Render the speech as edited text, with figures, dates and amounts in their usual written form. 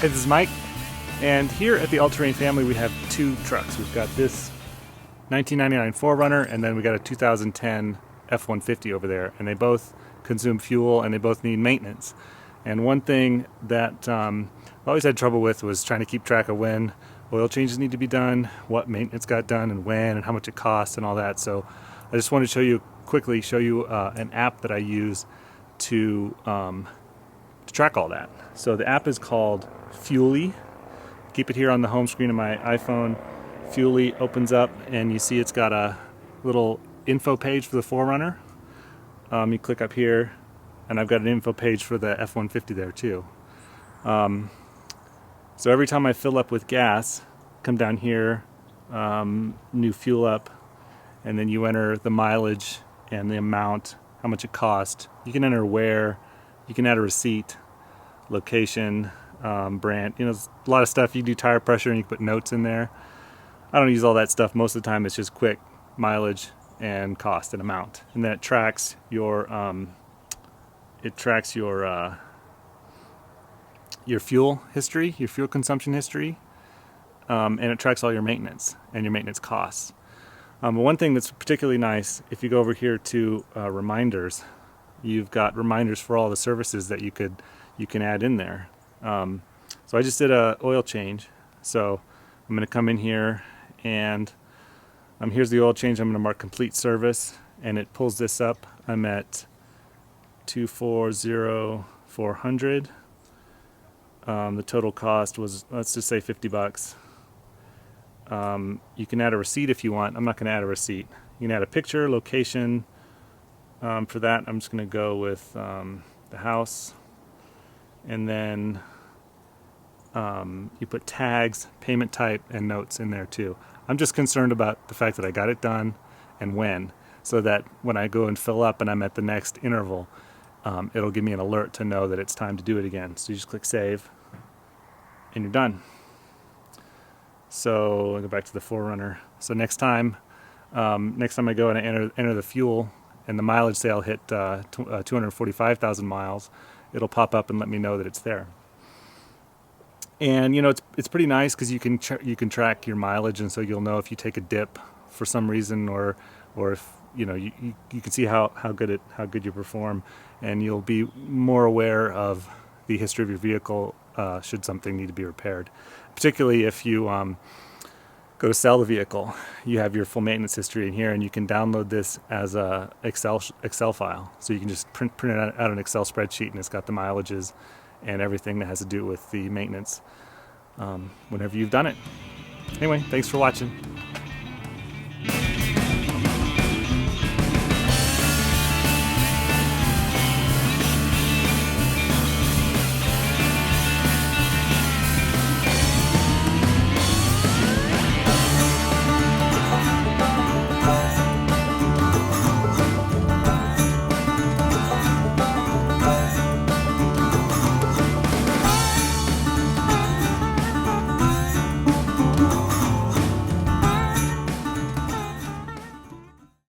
Hey, this is Mike, and here at the All-Terrain family we have two trucks. We've got this 1999 4Runner, and then we got a 2010 F-150 over there, and they both consume fuel and they both need maintenance. And one thing that I always had trouble with was trying to keep track of when oil changes need to be done, what maintenance got done and when, and how much it costs and all that. So I just wanted to quickly show you an app that I use to track all that. So the app is called Fuely. Keep it here on the home screen of my iPhone. Fuely opens up and you see it's got a little info page for the 4Runner. You click up here and I've got an info page for the F-150 there too. So every time I fill up with gas, come down here, new fuel up, and then you enter the mileage and the amount, how much it cost. You can enter where, you can add a receipt, location, brand, there's a lot of stuff. You can do tire pressure and you can put notes in there. I don't use all that stuff. Most of the time it's just quick mileage and cost and amount. And then it tracks your fuel history, your fuel consumption history, and it tracks all your maintenance and your maintenance costs. But one thing that's particularly nice, if you go over here to reminders, you've got reminders for all the services that you can add in there. So I just did a oil change, so I'm going to come in here and here's the oil change. I'm going to mark complete service, and it pulls this up. I'm at 240,400. The total cost was, let's just say $50. You can add a receipt if you want. I'm not going to add a receipt. You can add a picture, location. For that, I'm just going to go with the house, and then you put tags, payment type, and notes in there too. I'm just concerned about the fact that I got it done and when, so that when I go and fill up and I'm at the next interval, it'll give me an alert to know that it's time to do it again. So you just click save, and you're done. So I'll go back to the 4Runner. So next time I go and I enter the fuel and the mileage, say I'll hit 245,000 miles, it'll pop up and let me know that it's there. And it's pretty nice because you can track your mileage, and so you'll know if you take a dip for some reason, or if you can see how good you perform, and you'll be more aware of the history of your vehicle should something need to be repaired. Particularly if you go to sell the vehicle, you have your full maintenance history in here, and you can download this as a Excel file. So you can just print it out an Excel spreadsheet, and it's got the mileages and everything that has to do with the maintenance whenever you've done it. Anyway, thanks for watching.